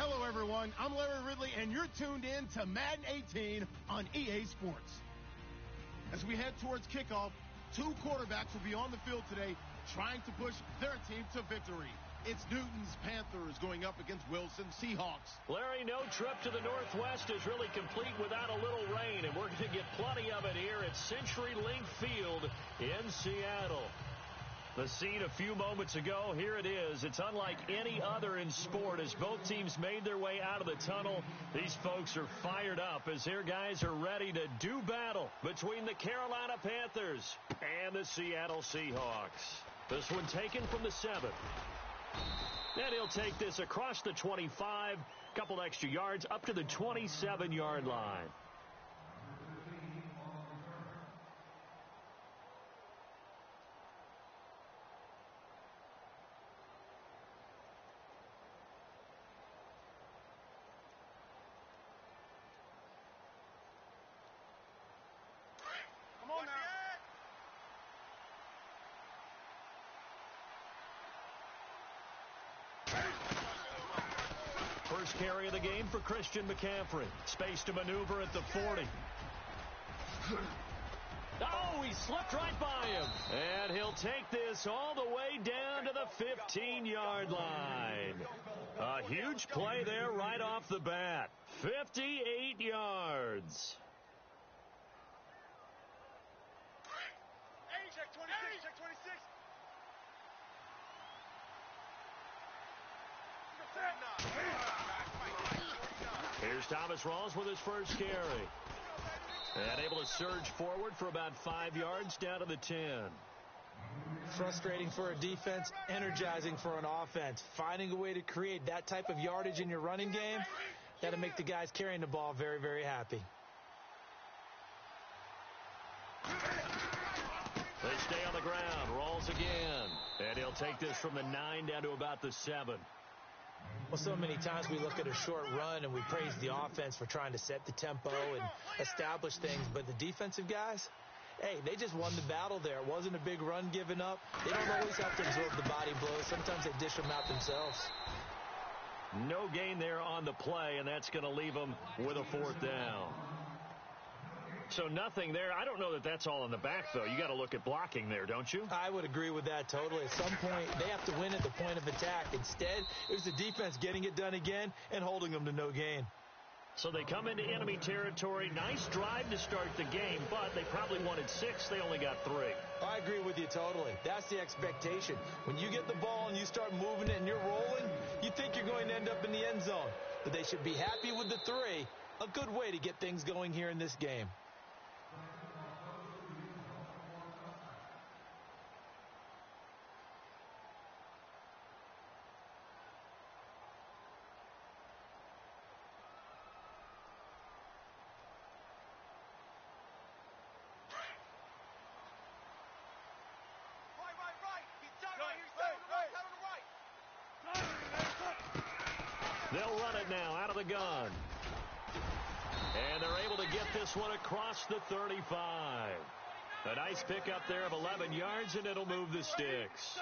Hello, everyone. I'm Larry Ridley, and you're tuned in to Madden 18 on EA Sports. As we head towards kickoff, two quarterbacks will be on the field today trying to push their team to victory. It's Newton's Panthers going up against Wilson's Seahawks. Larry, no trip to the Northwest is really complete without a little rain, and we're going to get plenty of it here at CenturyLink Field in Seattle. The scene a few moments ago, here it is. It's unlike any other in sport as both teams made their way out of the tunnel. These folks are fired up as their guys are ready to do battle between the Carolina Panthers and the Seattle Seahawks. This one taken from the 7. And he'll take this across the 25, couple extra yards up to the 27-yard line. Come on now. First carry of the game for Christian McCaffrey. Space to maneuver at the 40. Oh, he slipped right by him. And he'll take this all the way down to the 15-yard line. A huge play there right off the bat. 58 yards. Check 26, check 26. Here's Thomas Rawls with his first carry. And able to surge forward for about 5 yards down to the 10. Frustrating for a defense, energizing for an offense. Finding a way to create that type of yardage in your running game, that'll make the guys carrying the ball very, very happy. They stay on the ground. Rawls again. And he'll take this from the 9 down to about the 7. Well, so many times we look at a short run and we praise the offense for trying to set the tempo and establish things. But the defensive guys, hey, they just won the battle there. It wasn't a big run given up. They don't always have to absorb the body blows. Sometimes they dish them out themselves. No gain there on the play, and that's going to leave them with a 4th down. So nothing there. I don't know that that's all in the back, though. You got to look at blocking there, don't you? I would agree with that totally. At some point, they have to win at the point of attack. Instead, it was the defense getting it done again and holding them to no gain. So they come into enemy territory. Nice drive to start the game, but they probably wanted 6. They only got 3. I agree with you totally. That's the expectation. When you get the ball and you start moving it and you're rolling, you think you're going to end up in the end zone. But they should be happy with the 3. A good way to get things going here in this game. They'll run it now out of the gun. And they're able to get this one across the 35. A nice pickup there of 11 yards, and it'll move the sticks.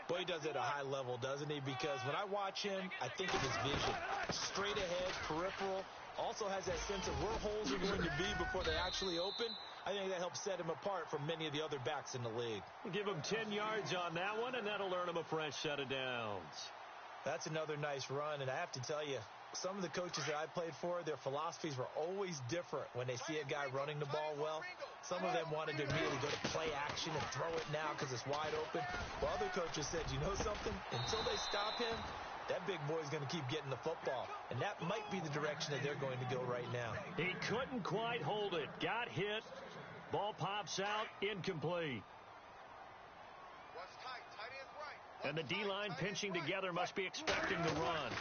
Boy, he does it at a high level, doesn't he? Because when I watch him, I think of his vision. Straight ahead, peripheral. Also has that sense of where holes are going to be before they actually open. I think that helps set him apart from many of the other backs in the league. Give him 10 yards on that one, and that'll earn him a fresh set of downs. That's another nice run, and I have to tell you, some of the coaches that I played for, their philosophies were always different when they see a guy running the ball well. Some of them wanted to immediately go to play action and throw it now because it's wide open. While other coaches said, you know something? Until they stop him, that big boy's going to keep getting the football. And that might be the direction that they're going to go right now. He couldn't quite hold it. Got hit. Ball pops out. Incomplete. And the D-line pinching together must be expecting the run.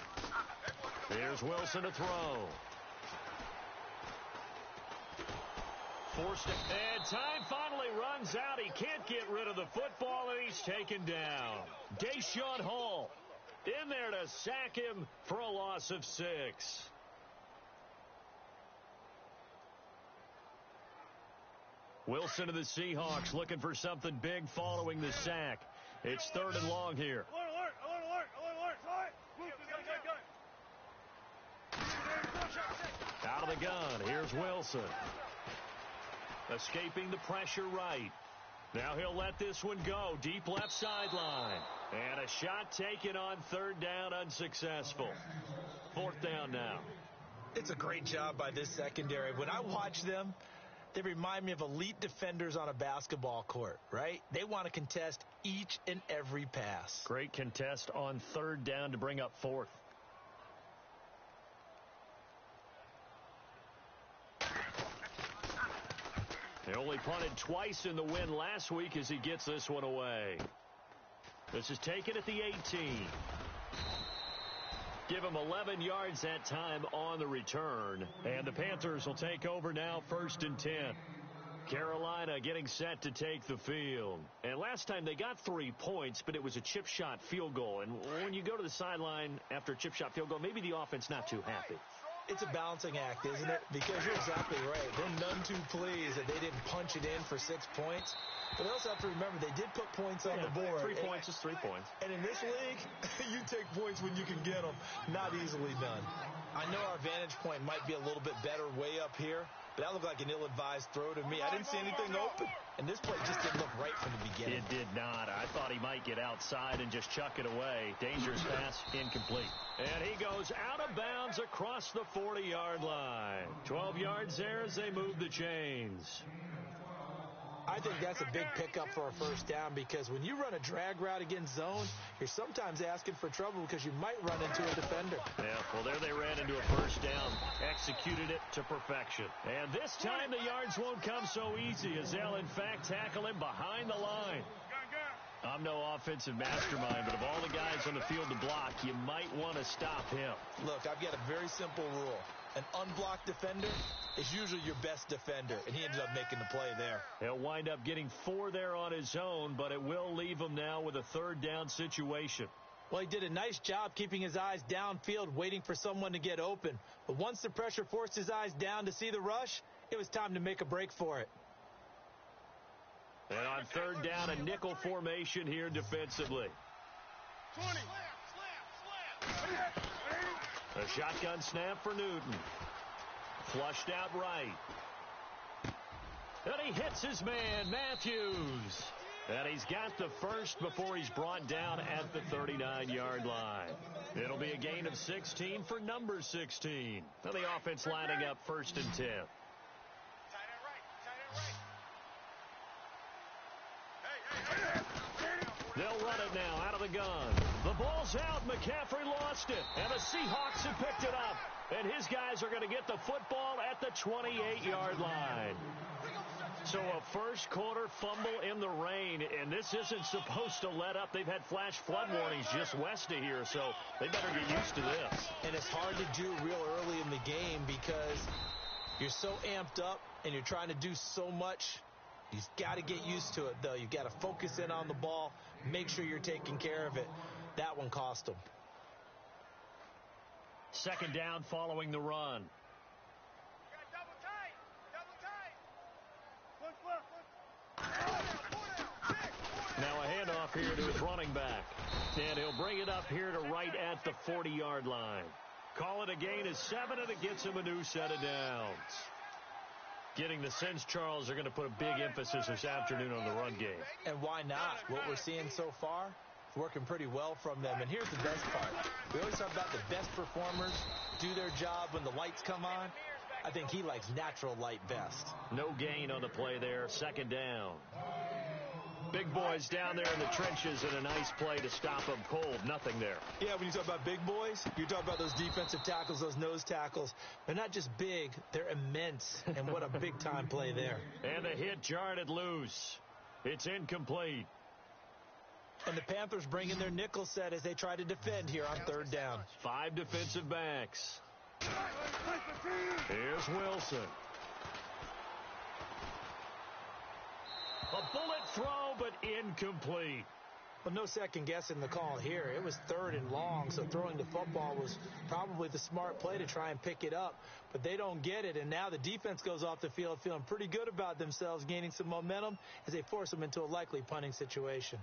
Here's Wilson to throw. Forced it. And time finally runs out. He can't get rid of the football, and he's taken down. Deshaun Hall in there to sack him for a loss of 6. Wilson of the Seahawks looking for something big following the sack. It's 3rd and long here. Out of the gun, here's Wilson. Escaping the pressure right. Now he'll let this one go. Deep left sideline. And a shot taken on third down, unsuccessful. Fourth down now. It's a great job by this secondary. When I watch them, they remind me of elite defenders on a basketball court, right? They want to contest each and every pass. Great contest on third down to bring up fourth. They only punted twice in the win last week as he gets this one away. This is taken at the 18. Give him 11 yards that time on the return. And the Panthers will take over now, 1st and 10. Carolina getting set to take the field. And last time they got 3 points, but it was a chip shot field goal. And when you go to the sideline after a chip shot field goal, maybe the offense not too happy. It's a balancing act, isn't it? Because you're exactly right. They're none too pleased that they didn't punch it in for 6 points. But they also have to remember they did put points on the board. 3 points is 3 points. And in this league, you take points when you can get them. Not easily done. I know our vantage point might be a little bit better way up here, but that looked like an ill-advised throw to me. I didn't see anything open. And this play just didn't look right from the beginning. It did not. I thought he might get outside and just chuck it away. Dangerous pass, incomplete. And he goes out of bounds across the 40-yard line. 12 yards there as they move the chains. I think that's a big pickup for a first down because when you run a drag route against zone, you're sometimes asking for trouble because you might run into a defender. Yeah, well, there they ran into a first down, executed it to perfection. And this time the yards won't come so easy as they'll, in fact, tackle him behind the line. I'm no offensive mastermind, but of all the guys on the field to block, you might want to stop him. Look, I've got a very simple rule. An unblocked defender is usually your best defender, and he ended up making the play there. He'll wind up getting 4 there on his own, but it will leave him now with a third down situation. Well, he did a nice job keeping his eyes downfield, waiting for someone to get open. But once the pressure forced his eyes down to see the rush, it was time to make a break for it. And on third down, a nickel formation here defensively. 20. A shotgun snap for Newton. Flushed out right. And he hits his man, Matthews. And he's got the first before he's brought down at the 39-yard line. It'll be a gain of 16 for number 16. And the offense lining up 1st and 10. They'll run it now out of the gun. The ball's out. McCaffrey lost it. And the Seahawks have picked it up. And his guys are going to get the football at the 28-yard line. So a first quarter fumble in the rain, and this isn't supposed to let up. They've had flash flood warnings just west of here, so they better get used to this. And it's hard to do real early in the game because you're so amped up and you're trying to do so much. You've got to get used to it, though. You've got to focus in on the ball, make sure you're taking care of it. That one cost them. Second down following the run. Now a handoff here to his running back. And he'll bring it up here to right at the 40-yard line. Call it a gain of 7, and it gets him a new set of downs. Getting the sense, Charles, are going to put a big emphasis this afternoon on the run game. And why not? What we're seeing so far, working pretty well from them. And here's the best part. We always talk about the best performers do their job when the lights come on. I think he likes natural light best. No gain on the play there. Second down. Big boys down there in the trenches, and a nice play to stop them cold. Nothing there. Yeah, when you talk about big boys, you talk about those defensive tackles, those nose tackles. They're not just big, they're immense. And what a big-time play there. And the hit jarred it loose. It's incomplete. And the Panthers bring in their nickel set as they try to defend here on third down. 5 defensive backs. Here's Wilson. A bullet throw, but incomplete. Well, no second guessing the call here. It was 3rd and long, so throwing the football was probably the smart play to try and pick it up. But they don't get it, and now the defense goes off the field feeling pretty good about themselves, gaining some momentum as they force them into a likely punting situation.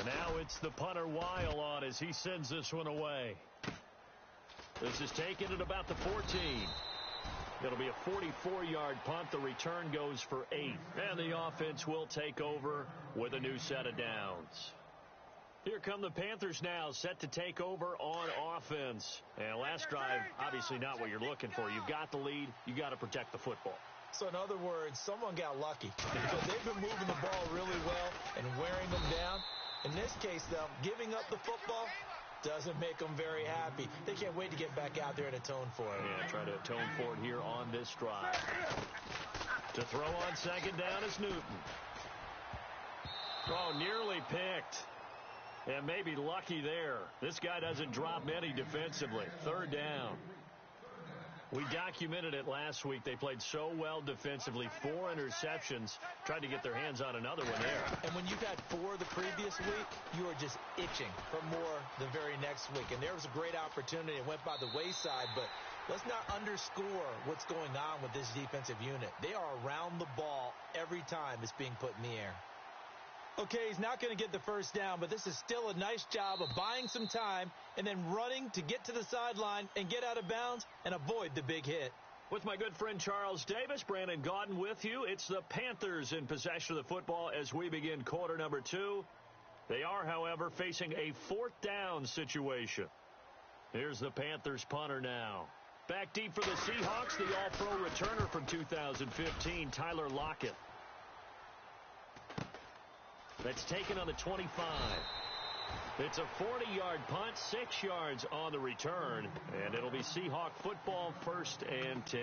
And now it's the punter Weil on as he sends this one away. This is taken at about the 14. It'll be a 44-yard punt. The return goes for 8. And the offense will take over with a new set of downs. Here come the Panthers now, set to take over on offense. And last drive, obviously not what you're looking for. You've got the lead. You got to protect the football. So in other words, someone got lucky. Because they've been moving the ball really well and wearing them down. In this case, though, giving up the football doesn't make them very happy. They can't wait to get back out there and atone for it. Yeah, try to atone for it here on this drive. To throw on second down is Newton. Oh, nearly picked. And maybe lucky there. This guy doesn't drop many defensively. Third down. We documented it last week. They played so well defensively. 4 interceptions. Tried to get their hands on another one there. And when you've had 4 the previous week, you are just itching for more the very next week. And there was a great opportunity. It went by the wayside, but let's not underscore what's going on with this defensive unit. They are around the ball every time it's being put in the air. Okay, he's not going to get the first down, but this is still a nice job of buying some time and then running to get to the sideline and get out of bounds and avoid the big hit. With my good friend Charles Davis, Brandon Gaudin with you. It's the Panthers in possession of the football as we begin quarter number 2. They are, however, facing a 4th down situation. Here's the Panthers punter now. Back deep for the Seahawks, the all-pro returner from 2015, Tyler Lockett. That's taken on the 25. It's a 40-yard punt, 6 yards on the return, and it'll be Seahawk football, 1st and 10.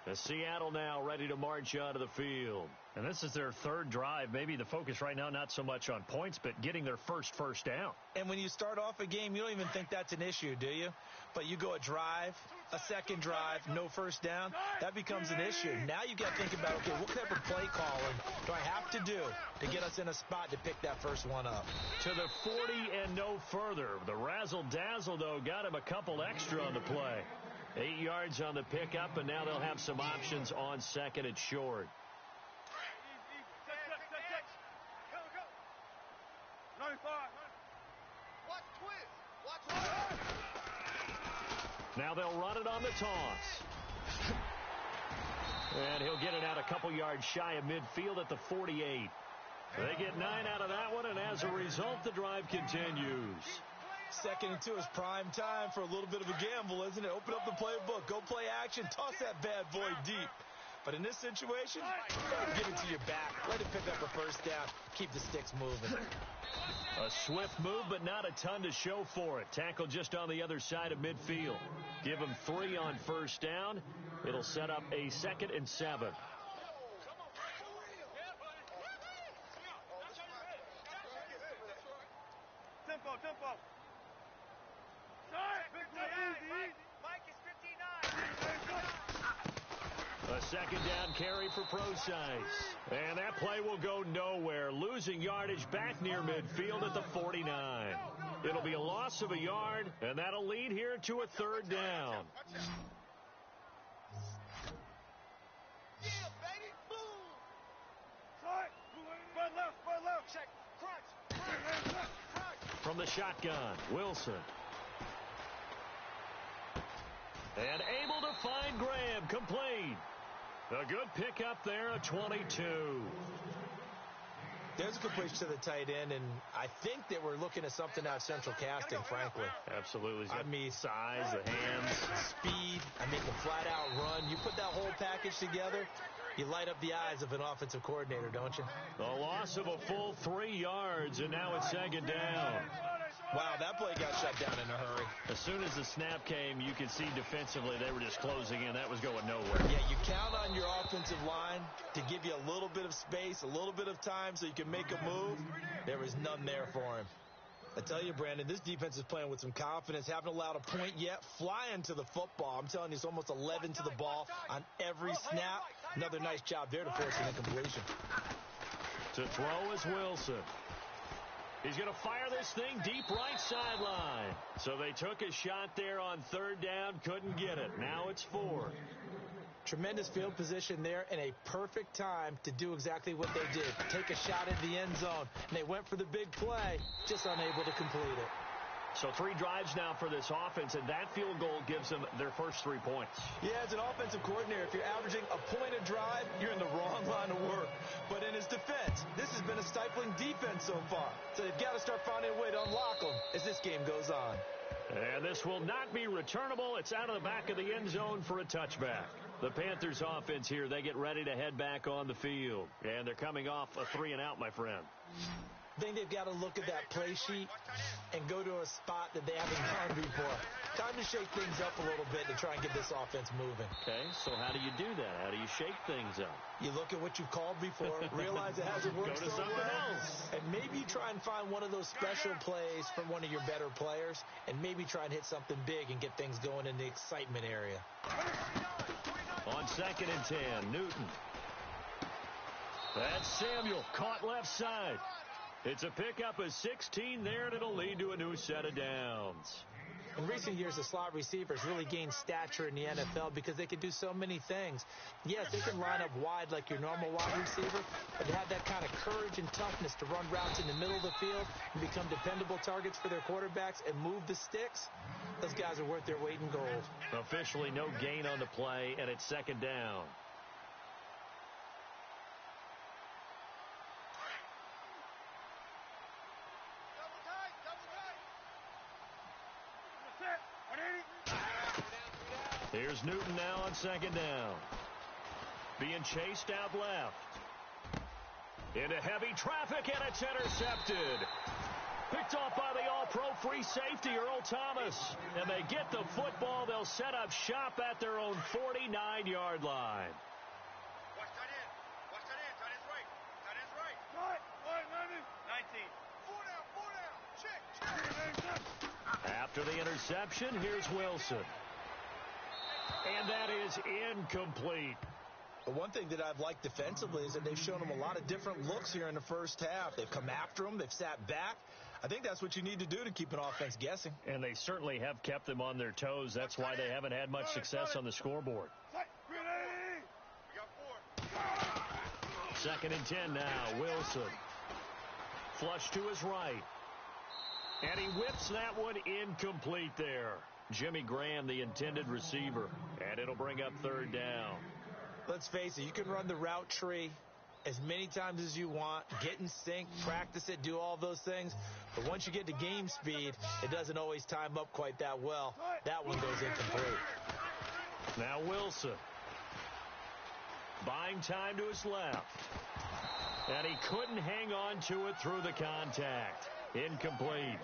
The Seattle now ready to march out of the field. And this is their 3rd drive. Maybe the focus right now not so much on points, but getting their first down. And when you start off a game, you don't even think that's an issue, do you? But you go a drive, a second drive, no first down, that becomes an issue. Now you got to think about, okay, what type of play calling do I have to do to get us in a spot to pick that first one up? To the 40 and no further. The razzle-dazzle, though, got him a couple extra on the play. 8 yards on the pickup, and now they'll have some options on second and short. Now they'll run it on the toss. And he'll get it out a couple yards shy of midfield at the 48. They get 9 out of that one, and as a result, the drive continues. 2nd and 2 is prime time for a little bit of a gamble, isn't it? Open up the playbook, go play action, toss that bad boy deep. But in this situation, give it to your back. Let it pick up a first down. Keep the sticks moving. A swift move, but not a ton to show for it. Tackle just on the other side of midfield. Give him 3 on first down. It'll set up a 2nd and 7. Tempo. A 2nd down carry for Procise. And that play will go nowhere. Losing yardage back near midfield at the 49. It'll be a loss of a yard, and that'll lead here to a 3rd down. From the shotgun, Wilson. And able to find Graham, complete. A good pickup there, a 22. There's a completion to the tight end, and I think that we're looking at something out of central casting, frankly. Absolutely. I mean, size, the hands, speed, the flat-out run. You put that whole package together, you light up the eyes of an offensive coordinator, don't you? The loss of a full 3 yards, and now it's 2nd down. Wow, that play got shut down in a hurry. As soon as the snap came, you could see defensively they were just closing in. That was going nowhere. Yeah, you count on your offensive line to give you a little bit of space, a little bit of time so you can make a move. There was none there for him. I tell you, Brandon, this defense is playing with some confidence. Haven't allowed a point yet. Flying to the football. I'm telling you, it's almost 11 to the ball on every snap. Another nice job there to force an incompletion. To throw is Wilson. He's going to fire this thing deep right sideline. So they took a shot there on 3rd down, couldn't get it. Now it's 4. Tremendous field position there and a perfect time to do exactly what they did. Take a shot at the end zone. And they went for the big play, just unable to complete it. So 3 drives now for this offense, and that field goal gives them their first 3 points. Yeah, as an offensive coordinator, if you're averaging a point a drive, you're in the wrong line of work. But in his defense, this has been a stifling defense so far. So they've got to start finding a way to unlock them as this game goes on. And this will not be returnable. It's out of the back of the end zone for a touchback. The Panthers offense here, they get ready to head back on the field. And they're coming off a 3-and-out, my friend. I think they've got to look at that play sheet and go to a spot that they haven't gone before. Time to shake things up a little bit to try and get this offense moving. Okay, so how do you do that? How do you shake things up? You look at what you've called before, realize it hasn't worked so well, else. and maybe try and find one of those special plays from one of your better players, and maybe try and hit something big and get things going in the excitement area. On 2nd and 10, Newton. That's Samuel, caught left side. It's a pickup of 16 there, and it'll lead to a new set of downs. In recent years, the slot receivers really gained stature in the NFL because they can do so many things. Yes, they can line up wide like your normal wide receiver, but to have that kind of courage and toughness to run routes in the middle of the field and become dependable targets for their quarterbacks and move the sticks, those guys are worth their weight in gold. Officially no gain on the play, and it's 2nd down. Here's Newton now on 2nd down. Being chased out left. Into heavy traffic, and it's intercepted. Picked off by the all-pro free safety, Earl Thomas. And they get the football. They'll set up shop at their own 49-yard line. Watch that in. Watch that in. Tight end's right. Tight end's right. Right. 19. 4 down. Check. After the interception, here's Wilson. And that is incomplete. But one thing that I've liked defensively is that they've shown them a lot of different looks here in the first half. They've come after them. They've sat back. I think that's what you need to do to keep an offense guessing. And they certainly have kept them on their toes. That's why they haven't had much success on the scoreboard. 2nd and 10 now. Wilson. Flush to his right. And he whips that one incomplete there. Jimmy Graham, the intended receiver. And it'll bring up 3rd down. Let's face it, you can run the route tree as many times as you want, get in sync, practice it, do all those things. But once you get to game speed, it doesn't always time up quite that well. That one goes incomplete. Now Wilson. Buying time to his left. And he couldn't hang on to it through the contact. Incomplete.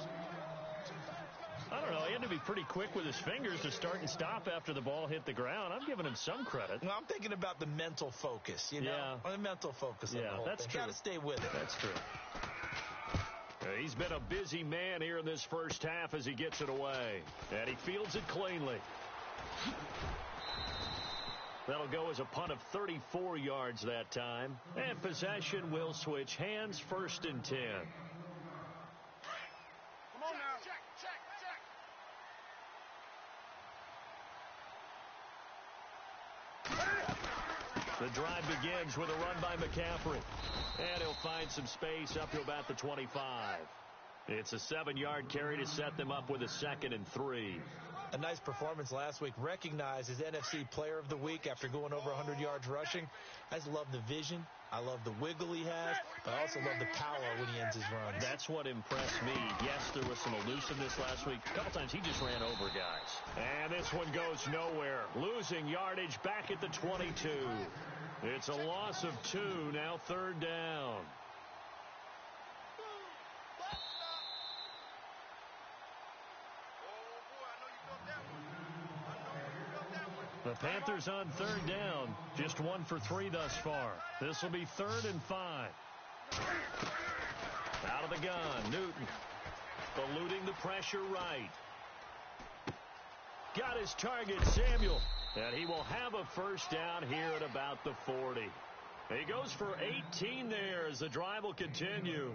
I don't know. He had to be pretty quick with his fingers to start and stop after the ball hit the ground. I'm giving him some credit. Well, I'm thinking about the mental focus, you know? Yeah. The mental focus of the whole that's thing. true. Got to stay with it. That's true. He's been a busy man here in this first half as he gets it away. And he fields it cleanly. That'll go as a punt of 34 yards that time. And possession will switch hands, 1st and 10. Come on now. Check. The drive begins with a run by McCaffrey. And he'll find some space up to about the 25. It's a 7-yard carry to set them up with a 2nd and 3. A nice performance last week. Recognized as NFC Player of the Week after going over 100 yards rushing. I just love the vision. I love the wiggle he has. But I also love the power when he ends his runs. That's what impressed me. Yes, there was some elusiveness last week. A couple times he just ran over guys. And this one goes nowhere. Losing yardage back at the 22. It's a loss of 2. Now 3rd down. The Panthers on 3rd down. Just 1 for 3 thus far. This will be 3rd and 5. Out of the gun, Newton. Eluding the pressure right. Got his target, Samuel. And he will have a 1st down here at about the 40. He goes for 18 there as the drive will continue.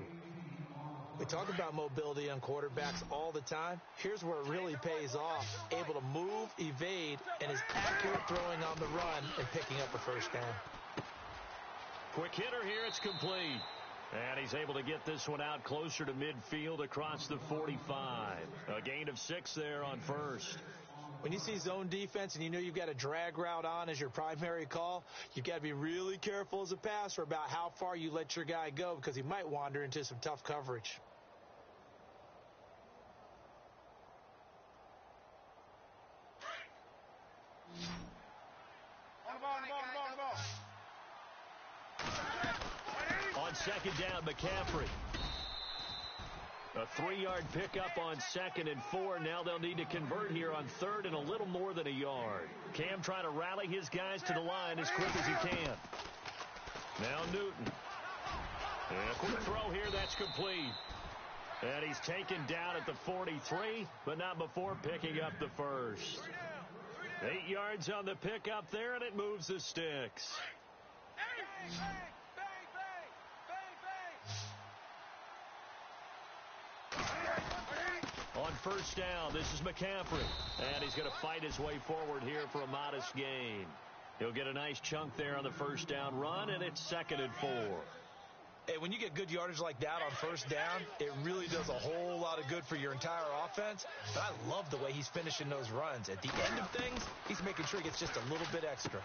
We talk about mobility on quarterbacks all the time. Here's where it really pays off. Able to move, evade, and is accurate throwing on the run and picking up a first down. Quick hitter here. It's complete. And he's able to get this one out closer to midfield across the 45. A gain of 6 there on first. When you see zone defense and you know you've got a drag route on as your primary call, you've got to be really careful as a passer about how far you let your guy go because he might wander into some tough coverage. On second down, McCaffrey. A 3-yard pickup on 2nd and 4. Now they'll need to convert here on 3rd and a little more than a yard. Cam trying to rally his guys to the line as quick as he can. Now Newton. And a quick throw here. That's complete. And he's taken down at the 43, but not before picking up the first. 8 yards on the pickup there, and it moves the sticks. On first down, this is McCaffrey. And he's going to fight his way forward here for a modest gain. He'll get a nice chunk there on the first down run, and it's 2nd and 4. Hey, when you get good yardage like that on first down, it really does a whole lot of good for your entire offense. But I love the way he's finishing those runs. At the end of things, he's making sure he gets just a little bit extra.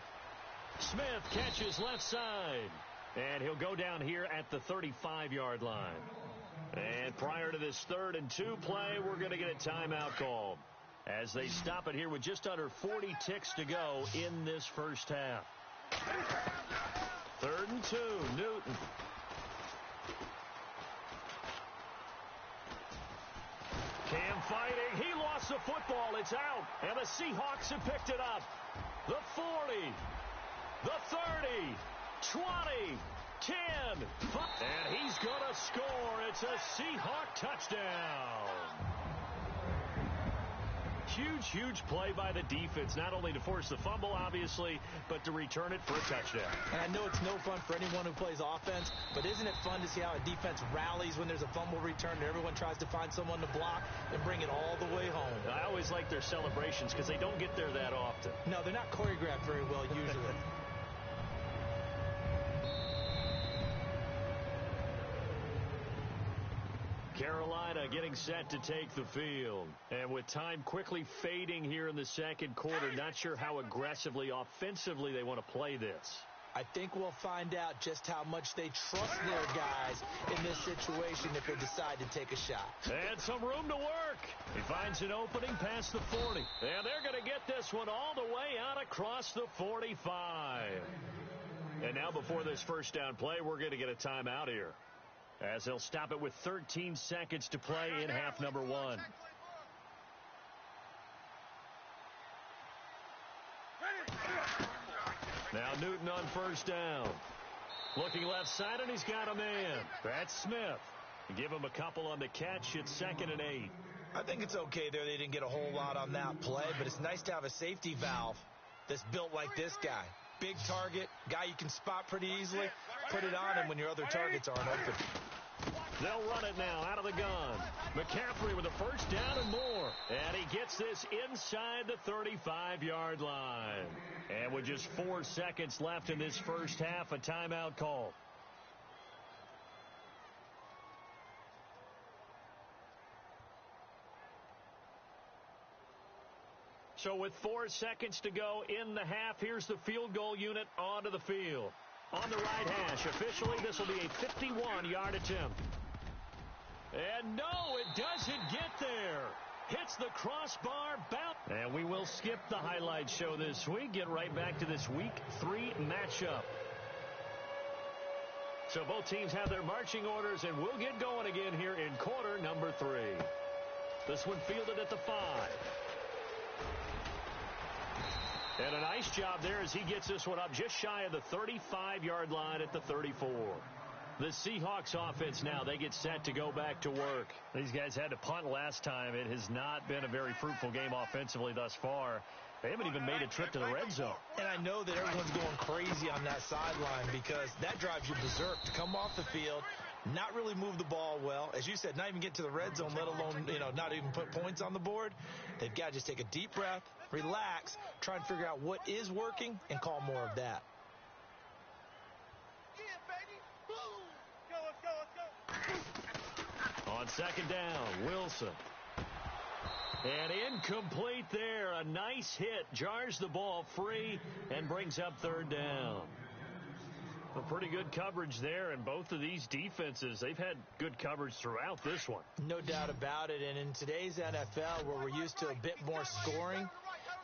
Smith catches left side. And he'll go down here at the 35-yard line. And prior to this 3rd and 2 play, we're going to get a timeout called as they stop it here with just under 40 ticks to go in this first half. 3rd and 2, Newton. Cam fighting. He lost the football. It's out. And the Seahawks have picked it up. The 40, the 30, 20, 10, 5, and he's going to score. It's a Seahawk touchdown. Huge play by the defense, not only to force the fumble, obviously, but to return it for a touchdown. And I know it's no fun for anyone who plays offense, but isn't it fun to see how a defense rallies when there's a fumble return and everyone tries to find someone to block and bring it all the way home? I always like their celebrations because they don't get there that often. No, they're not choreographed very well usually. Carolina getting set to take the field. And with time quickly fading here in the second quarter, not sure how aggressively, offensively they want to play this. I think we'll find out just how much they trust their guys in this situation if they decide to take a shot. And some room to work. He finds an opening past the 40. And they're going to get this one all the way out across the 45. And now before this first down play, we're going to get a timeout here, as they'll stop it with 13 seconds to play in half number 1. Now Newton on first down. Looking left side, and he's got a man. That's Smith. Give him a couple on the catch. It's 2nd and 8. I think it's okay there. They didn't get a whole lot on that play, but it's nice to have a safety valve that's built like this guy. Big target, guy you can spot pretty easily. Put it on him when your other targets aren't open. They'll run it now out of the gun. McCaffrey with a first down and more. And he gets this inside the 35-yard line. And with just 4 seconds left in this first half, a timeout call. So with 4 seconds to go in the half, here's the field goal unit onto the field. On the right hash, officially, this will be a 51-yard attempt. And no, it doesn't get there. Hits the crossbar, bounce. And we will skip the highlight show this week. Get right back to this week 3 matchup. So both teams have their marching orders, and we'll get going again here in quarter number 3. This one fielded at the 5. And a nice job there as he gets this one up just shy of the 35-yard line at the 34. The Seahawks offense now, they get set to go back to work. These guys had to punt last time. It has not been a very fruitful game offensively thus far. They haven't even made a trip to the red zone. And I know that everyone's going crazy on that sideline because that drives you berserk to come off the field, not really move the ball well. As you said, not even get to the red zone, let alone, not even put points on the board. They've got to just take a deep breath, relax, try and figure out what is working, and call more of that. On second down, Wilson. And incomplete there. A nice hit. Jars the ball free and brings up third down. A pretty good coverage there, and both of these defenses, they've had good coverage throughout this one. No doubt about it, and in today's NFL, where we're used to a bit more scoring,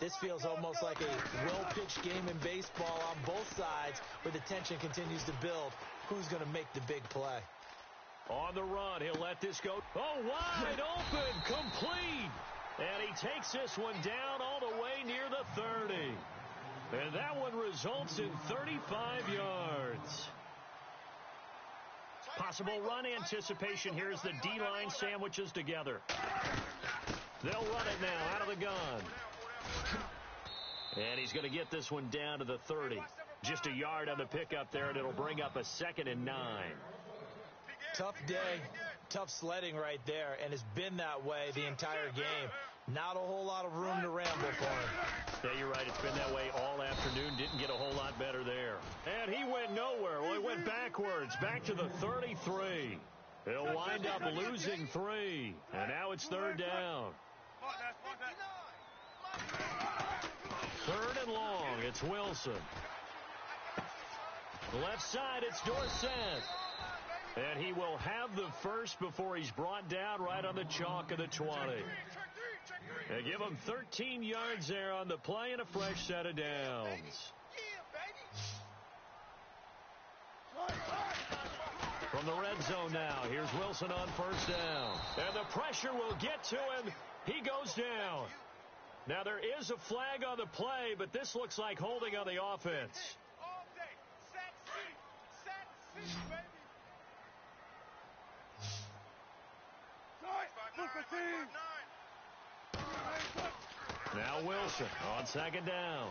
this feels almost like a well-pitched game in baseball on both sides, where the tension continues to build. Who's going to make the big play? On the run, he'll let this go. Oh, wide open, complete. And he takes this one down all the way near the 30. And that one results in 35 yards. Possible run anticipation here as the D-line sandwiches together. They'll run it now out of the gun. And he's going to get this one down to the 30. Just a yard on the pickup there, and it'll bring up a 2nd and 9. Tough day, tough sledding right there, and it's been that way the entire game. Not a whole lot of room to ramble for him. Yeah, you're right. It's been that way all afternoon. Didn't get a whole lot better there. And he went nowhere. Well, he went backwards, back to the 33. He'll wind up losing 3. And now it's third down. 3rd and long. It's Wilson. Left side, it's Dorsett. And he will have the first before he's brought down right on the chalk of the 20. They give him 13 yards there on the play and a fresh set of downs. From the red zone now, here's Wilson on first down. And the pressure will get to him. He goes down. Now there is a flag on the play, but this looks like holding on the offense. Now Wilson on second down.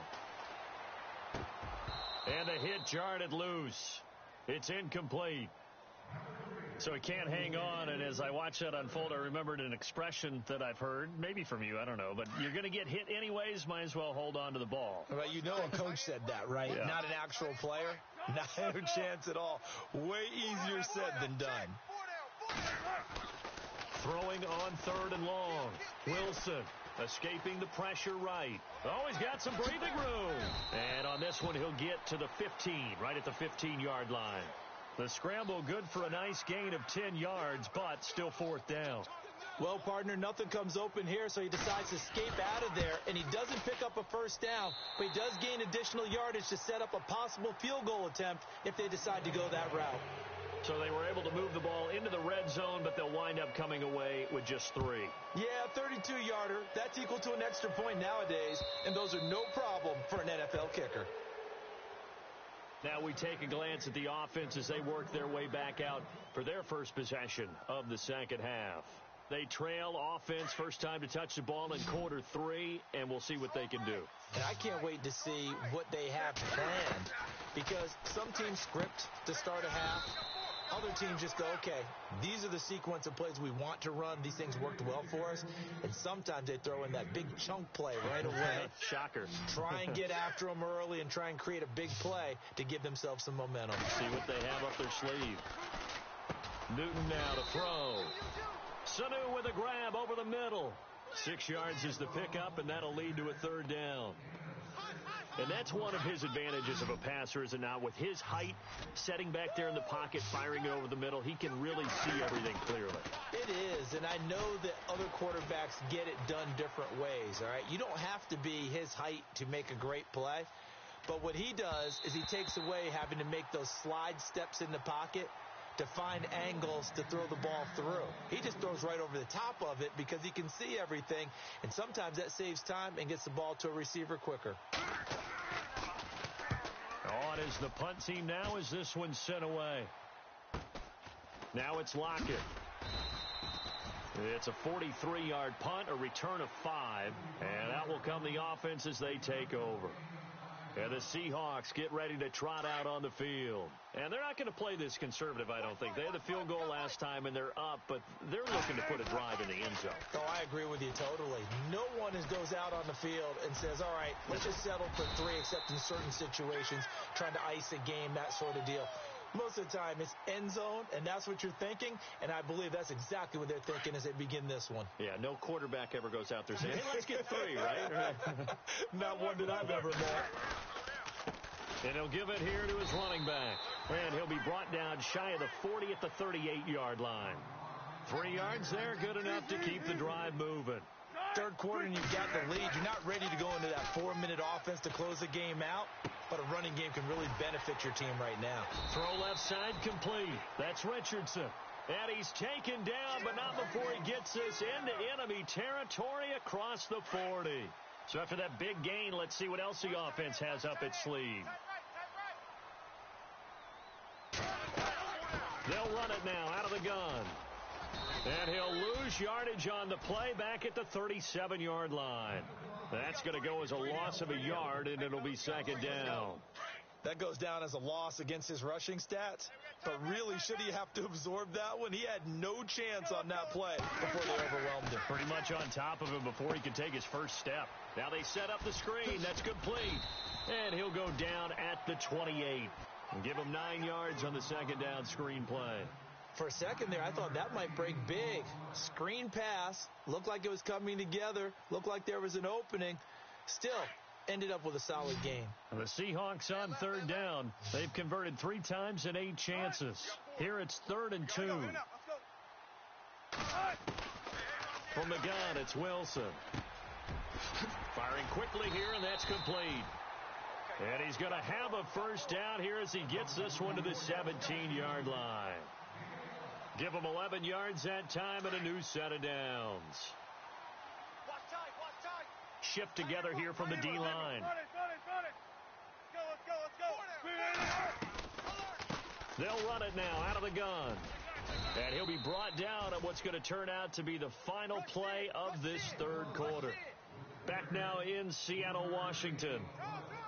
And the hit jarred it loose. It's incomplete. So he can't hang on, and as I watched that unfold, I remembered an expression that I've heard, maybe from you, I don't know, but you're going to get hit anyways, might as well hold on to the ball. Well, a coach said that, right? Yeah. Not an actual player. Not a chance at all. Way easier said than done. Throwing on 3rd and long. Wilson escaping the pressure right. Oh, he's got some breathing room. And on this one, he'll get to the 15, right at the 15-yard line. The scramble good for a nice gain of 10 yards, but still 4th down. Well, partner, nothing comes open here, so he decides to escape out of there, and he doesn't pick up a first down, but he does gain additional yardage to set up a possible field goal attempt if they decide to go that route. So they were able to move the ball into the red zone, but they'll wind up coming away with just 3. Yeah, 32-yarder. That's equal to an extra point nowadays, and those are no problem for an NFL kicker. Now we take a glance at the offense as they work their way back out for their first possession of the second half. They trail offense, first time to touch the ball in quarter 3, and we'll see what they can do. And I can't wait to see what they have planned, because some teams script to start a half. Other teams just go, okay, these are the sequence of plays we want to run. These things worked well for us. And sometimes they throw in that big chunk play right away. Shocker. Try and get after them early and try and create a big play to give themselves some momentum. See what they have up their sleeve. Newton now to throw. Sanu with a grab over the middle. 6 yards is the pickup, and that'll lead to a 3rd down. And that's one of his advantages of a passer, is it not? With his height, setting back there in the pocket, firing it over the middle, he can really see everything clearly. It is, and I know that other quarterbacks get it done different ways, all right? You don't have to be his height to make a great play, but what he does is he takes away having to make those slide steps in the pocket to find angles to throw the ball through. He just throws right over the top of it because he can see everything, and sometimes that saves time and gets the ball to a receiver quicker. On is the punt team now as this one's sent away. Now it's Lockett. It's a 43-yard punt, a return of 5, and that will come the offense as they take over. And the Seahawks get ready to trot out on the field. And they're not going to play this conservative, I don't think. They had the field goal last time, and they're up, but they're looking to put a drive in the end zone. Oh, I agree with you totally. No one goes out on the field and says, all right, let's just settle for 3, except in certain situations, trying to ice a game, that sort of deal. Most of the time, it's end zone, and that's what you're thinking, and I believe that's exactly what they're thinking as they begin this one. Yeah, no quarterback ever goes out there saying, hey, let's get 3, right? Not one that I've ever met. And he'll give it here to his running back. And he'll be brought down shy of the 40 at the 38-yard line. 3 yards there, good enough to keep the drive moving. Third quarter and you've got the lead. You're not ready to go into that 4-minute offense to close the game out, but a running game can really benefit your team right now. Throw left side complete. That's Richardson. And he's taken down, but not before he gets this into enemy territory across the 40. So after that big gain, let's see what else the offense has up its sleeve. They'll run it now out of the gun. And he'll lose yardage on the play back at the 37-yard line. That's going to go as a loss of a yard, and it'll be second down. That goes down as a loss against his rushing stats. But really, should he have to absorb that one? He had no chance on that play before they overwhelmed him. Pretty much on top of him before he could take his first step. Now they set up the screen. That's complete. And he'll go down at the 28. And give him 9 yards on the second down screen play. For a second there, I thought that might break big. Screen pass. Looked like it was coming together. Looked like there was an opening. Still, ended up with a solid game. The Seahawks on third down. They've converted 3 times in 8 chances. Here it's 3rd and 2. From the gun, it's Wilson. Firing quickly here, and that's complete. And he's going to have a first down here as he gets this one to the 17-yard line. Give him 11 yards that time and a new set of downs. Shift together here from the D-line. They'll run it now out of the gun. And he'll be brought down at what's going to turn out to be the final play of this third quarter. Back now in Seattle, Washington.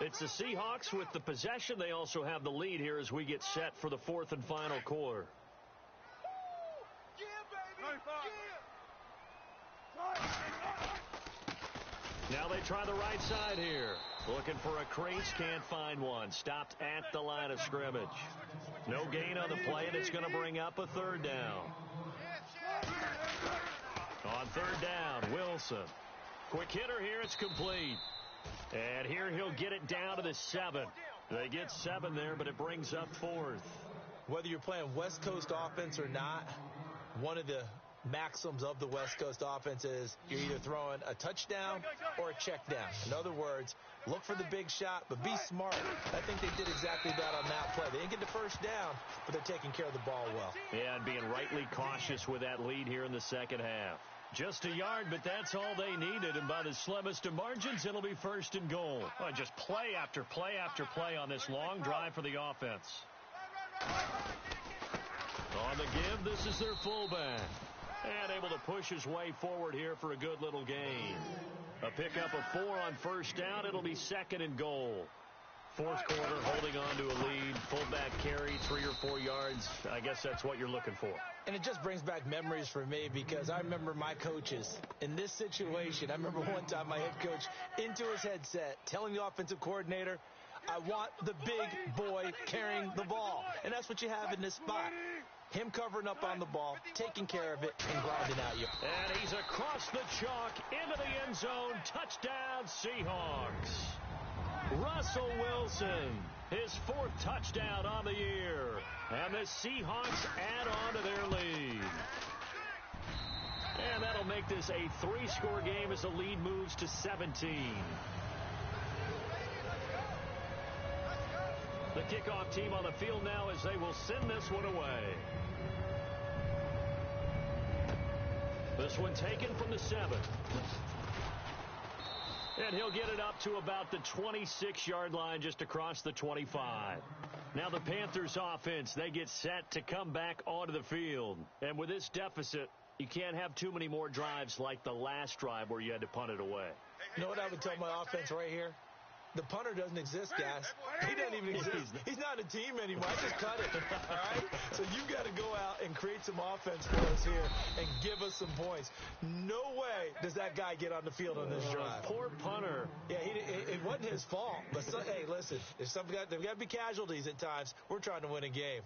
It's the Seahawks with the possession. They also have the lead here as we get set for the 4th and final quarter. Now they try the right side here. Looking for a crease, can't find one. Stopped at the line of scrimmage. No gain on the play, and it's going to bring up a 3rd down. On 3rd down, Wilson. Quick hitter here, it's complete. And here he'll get it down to the 7. They get 7 there, but it brings up 4th. Whether you're playing West Coast offense or not, one of the maxims of the West Coast offense is you're either throwing a touchdown or a check down. In other words, look for the big shot, but be smart. I think they did exactly that on that play. They didn't get the first down, but they're taking care of the ball well. Yeah, and being rightly cautious with that lead here in the second half. Just a yard, but that's all they needed, and by the slimmest of margins, it'll be 1st and goal. Oh, just play after play after play on this long drive for the offense. On the give, this is their fullback. And able to push his way forward here for a good little gain. A pickup of 4 on 1st down. It'll be 2nd and goal. 4th quarter, holding on to a lead. Fullback carry, 3 or 4 yards. I guess that's what you're looking for. And it just brings back memories for me because I remember my coaches in this situation. I remember one time my head coach into his headset telling the offensive coordinator, I want the big boy carrying the ball. And that's what you have in this spot. Him covering up on the ball, taking care of it, and grinding out you. And he's across the chalk into the end zone. Touchdown, Seahawks. Russell Wilson, his 4th touchdown on the year. And the Seahawks add on to their lead. And that'll make this a 3-score game as the lead moves to 17. The kickoff team on the field now as they will send this one away. This one taken from the 7. And he'll get it up to about the 26-yard line just across the 25. Now the Panthers offense, they get set to come back onto the field. And with this deficit, you can't have too many more drives like the last drive where you had to punt it away. You know what I would tell my offense right here? The punter doesn't exist, guys. He doesn't even exist. He's not a team anymore. I just cut it, all right? So you've got to go out and create some offense for us here and give us some points. No way does that guy get on the field on this drive. Poor punter. Yeah, it wasn't his fault. But hey, listen, there's got to be casualties at times. We're trying to win a game.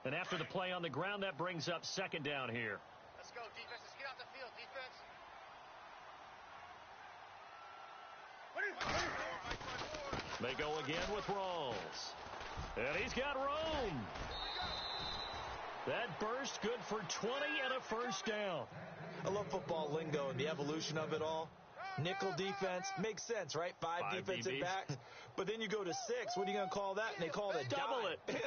And after the play on the ground, that brings up second down here. Let's go, defense. Let's get out the field, defense. They go again with Rawls. And he's got Rome. That burst good for 20 and a first down. I love football lingo and the evolution of it all. Nickel defense makes sense, right? Five defensive backs. But then you go to 6. What are you going to call that? And they call it a double dime. it.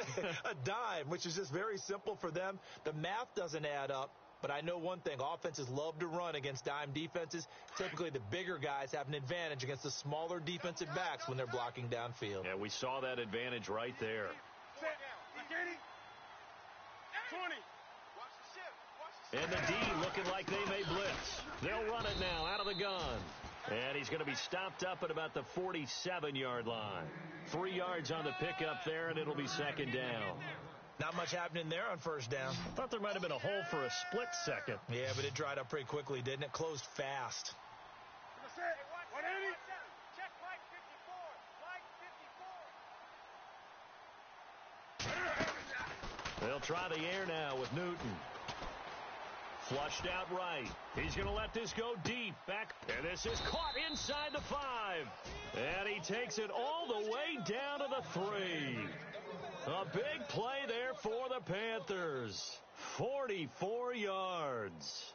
A dime, which is just very simple for them. The math doesn't add up. But I know one thing. Offenses love to run against dime defenses. Typically, the bigger guys have an advantage against the smaller defensive backs when they're blocking downfield. Yeah, we saw that advantage right there. 20. And the D looking like they may blitz. They'll run it now out of the gun. And he's going to be stopped up at about the 47-yard line. 3 yards on the pickup there, and it'll be second down. Not much happening there on first down. Thought there might have been a hole for a split second. Yeah, but it dried up pretty quickly, didn't it? Closed fast. Check right 54. They'll try the air now with Newton. Flushed out right. He's going to let this go deep. Back. And this is caught inside the 5. And he takes it all the way down to the 3. A big play there for the Panthers. 44 yards.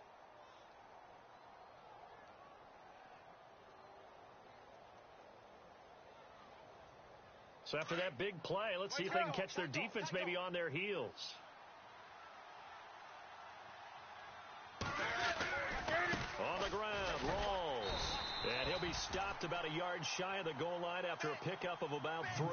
So after that big play, let's see if they can catch their defense maybe on their heels. On the ground, Rawls. And he'll be stopped about a yard shy of the goal line after a pickup of about 3.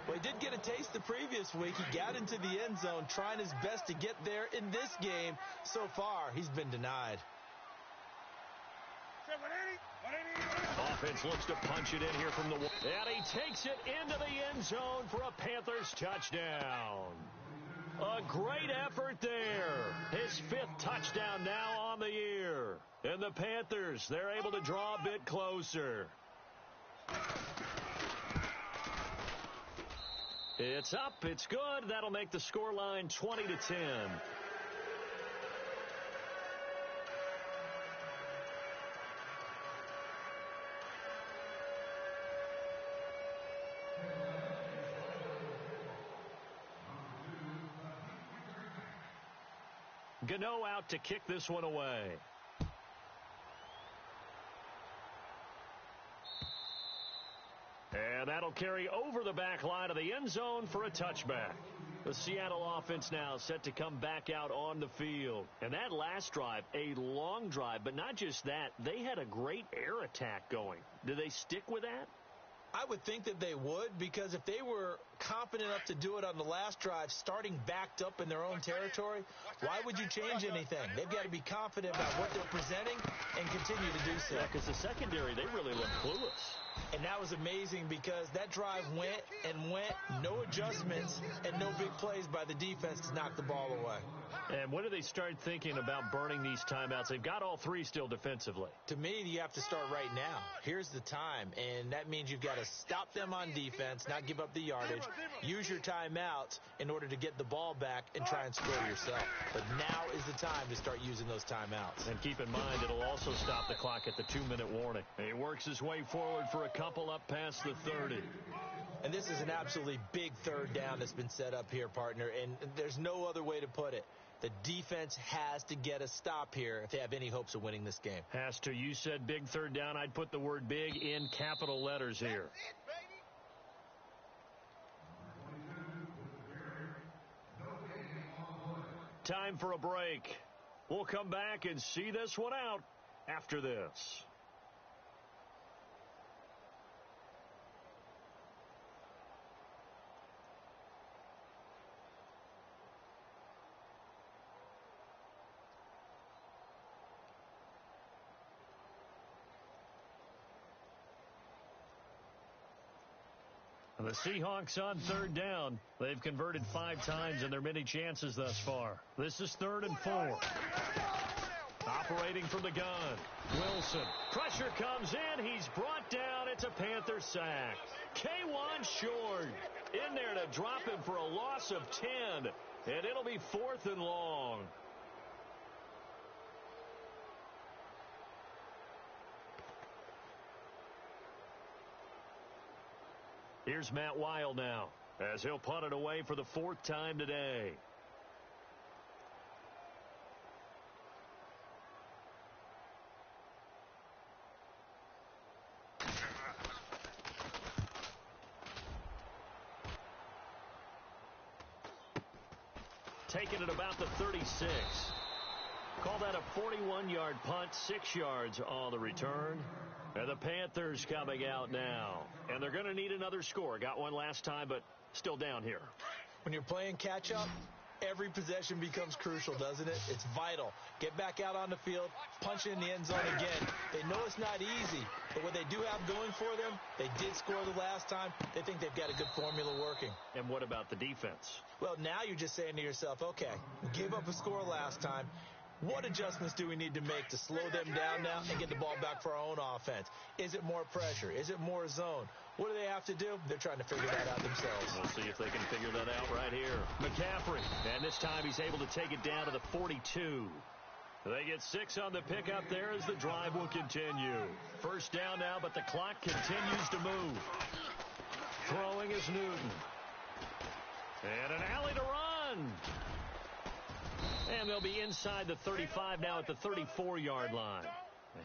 Well, he did get a taste the previous week. He got into the end zone trying his best to get there in this game. So far, he's been denied. Offense looks to punch it in here from the... And he takes it into the end zone for a Panthers touchdown. A great effort there. His 5th touchdown now on the year. And the Panthers, they're able to draw a bit closer. It's up. It's good. That'll make the scoreline 20-10. Gano out to kick this one away. And that'll carry over the back line of the end zone for a touchback. The Seattle offense now set to come back out on the field. And that last drive, a long drive, but not just that, they had a great air attack going. Do they stick with that? I would think that they would, because if they were confident enough to do it on the last drive, starting backed up in their own territory, why would you change anything? They've got to be confident about what they're presenting and continue to do so. Yeah, because the secondary, they really look clueless. And that was amazing because that drive went and went, no adjustments, and no big plays by the defense to knock the ball away. And when do they start thinking about burning these timeouts? They've got all 3 still defensively. To me, you have to start right now. Here's the time, and that means you've got to stop them on defense, not give up the yardage, use your timeouts in order to get the ball back and try and score yourself. But now is the time to start using those timeouts. And keep in mind, it'll also stop the clock at the 2-minute warning. He works his way forward for a couple up past the 30. And this is an absolutely big third down that's been set up here, partner, and there's no other way to put it. The defense has to get a stop here if they have any hopes of winning this game. Has to. You said big third down. I'd put the word big in capital letters here. Time for a break. We'll come back and see this one out after this. The Seahawks on third down. They've converted 5 times in their many chances thus far. This is 3rd and 4. Operating from the gun. Wilson. Pressure comes in. He's brought down. It's a Panther sack. K1 short. In there to drop him for a loss of 10. And it'll be 4th and long. Here's Matt Weil now, as he'll punt it away for the 4th time today. Taking it about the 36. Call that a 41-yard punt, 6 yards on the return. And the Panthers coming out now. And they're going to need another score. Got one last time, but still down here. When you're playing catch-up, every possession becomes crucial, doesn't it? It's vital. Get back out on the field, punch in the end zone again. They know it's not easy, but what they do have going for them, they did score the last time. They think they've got a good formula working. And what about the defense? Well, now you're just saying to yourself, okay, we gave up a score last time. What adjustments do we need to make to slow them down now and get the ball back for our own offense? Is it more pressure? Is it more zone? What do they have to do? They're trying to figure that out themselves. We'll see if they can figure that out right here. McCaffrey, and this time he's able to take it down to the 42. They get 6 on the pickup there as the drive will continue. First down now, but the clock continues to move. Throwing is Newton. And an alley to run. And they'll be inside the 35 now at the 34-yard line.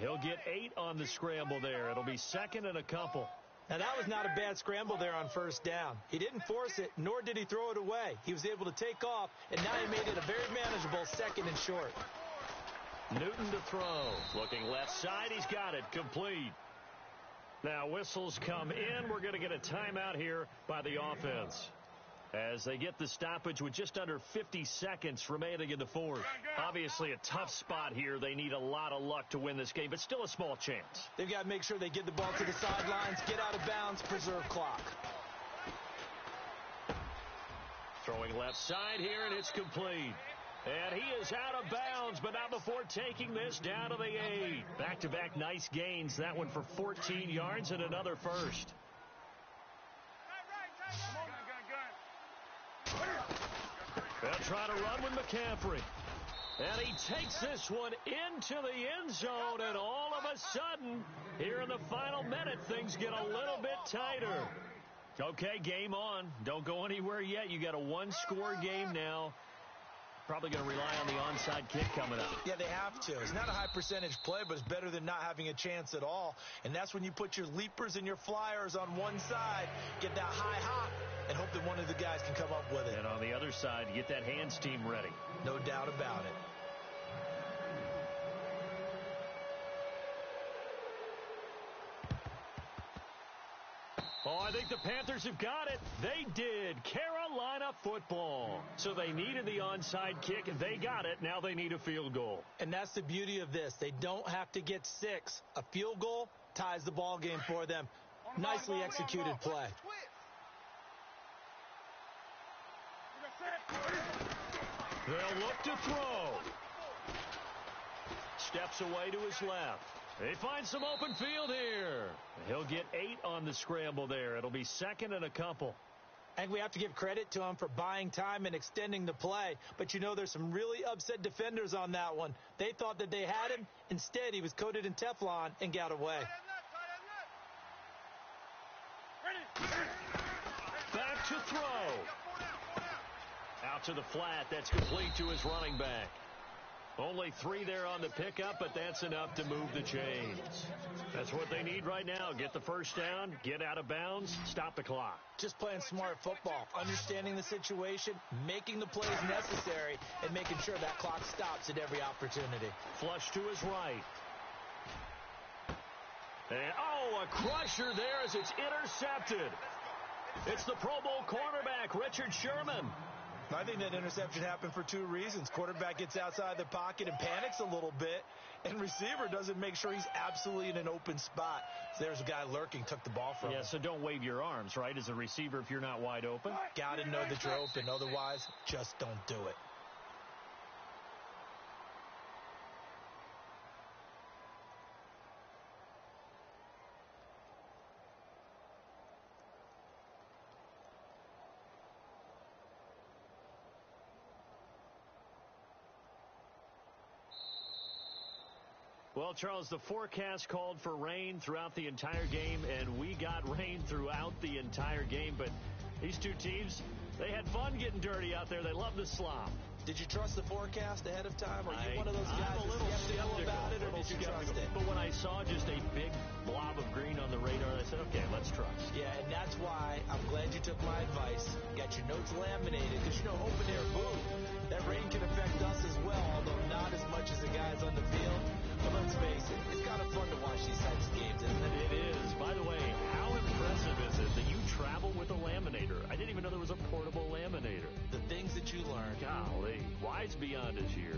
He'll get 8 on the scramble there. It'll be 2nd and a couple. Now, that was not a bad scramble there on first down. He didn't force it, nor did he throw it away. He was able to take off, and now he made it a very manageable 2nd and short. Newton to throw. Looking left side. He's got it. Complete. Now, whistles come in. We're going to get a timeout here by the offense, as they get the stoppage with just under 50 seconds remaining in the 4th. Obviously a tough spot here. They need a lot of luck to win this game, but still a small chance. They've got to make sure they get the ball to the sidelines, get out of bounds, preserve clock. Throwing left side here, and it's complete. And he is out of bounds, but not before taking this down to the 8. Back-to-back nice gains. That one for 14 yards and another first. They'll try to run with McCaffrey. And he takes this one into the end zone, and all of a sudden, here in the final minute, things get a little bit tighter. Okay, game on. Don't go anywhere yet. You got a 1-score game now. Probably going to rely on the onside kick coming up. Yeah, they have to. It's not a high percentage play, but it's better than not having a chance at all. And that's when you put your leapers and your flyers on one side, get that high hop, and hope that one of the guys can come up with it. And on the other side, you get that hands team ready. No doubt about it. Oh, I think the Panthers have got it. They did. Carolina football. So they needed the onside kick, and they got it. Now they need a field goal. And that's the beauty of this. They don't have to get 6. A field goal ties the ball game for them. Nicely executed play. They'll look to throw. Steps away to his left. They find some open field here. He'll get 8 on the scramble there. It'll be 2nd and a couple. And we have to give credit to him for buying time and extending the play. But, you know, there's some really upset defenders on that one. They thought that they had him. Instead, he was coated in Teflon and got away. Back to throw. Out to the flat. That's complete to his running back. Only 3 there on the pickup, but that's enough to move the chains. That's what they need right now. Get the first down, get out of bounds, stop the clock. Just playing smart football, understanding the situation, making the plays necessary, and making sure that clock stops at every opportunity. Flush to his right. And, a crusher there as it's intercepted. It's the Pro Bowl cornerback, Richard Sherman. I think that interception happened for two reasons. Quarterback gets outside the pocket and panics a little bit, and receiver doesn't make sure he's absolutely in an open spot. So there's a guy lurking, took the ball from him. Yeah, so don't wave your arms, right, as a receiver if you're not wide open. Got to know that you're open. Otherwise, just don't do it. Well, Charles, the forecast called for rain throughout the entire game, and we got rain throughout the entire game. But these two teams, they had fun getting dirty out there. They love the slop. Did you trust the forecast ahead of time? Are you one of those guys I'm a little skeptical about it, or did you trust it? But when I saw just a big blob of green on the radar, I said, okay, let's trust. Yeah, and that's why I'm glad you took my advice. Got your notes laminated, because, you know, open air boom, that rain can affect us as well, although not as much as the guys on the field. But let's face it, it's kind of fun to watch these types of games, isn't it? It is. By the way, how impressive is it that you travel with a laminator? I didn't even know there was a portable laminator. The things that you learn. Golly, wise beyond his years.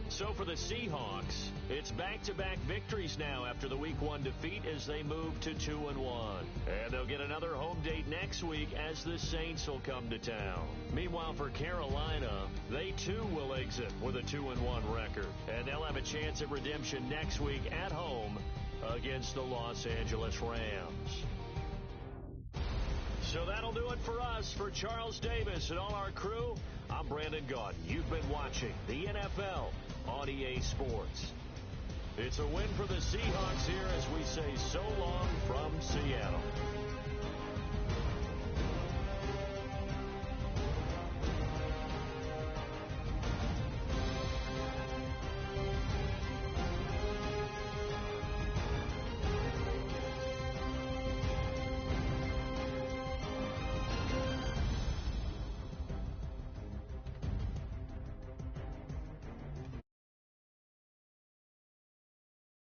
So for the Seahawks, it's back-to-back victories now after the Week 1 defeat as they move to 2-1. And they'll get another home date next week as the Saints will come to town. Meanwhile, for Carolina, they too will exit with a 2-1 record. And they'll have a chance at redemption next week at home against the Los Angeles Rams. So that'll do it for us. For Charles Davis and all our crew, I'm Brandon Gaudin. You've been watching the NFL on EA Sports. It's a win for the Seahawks here as we say so long from Seattle.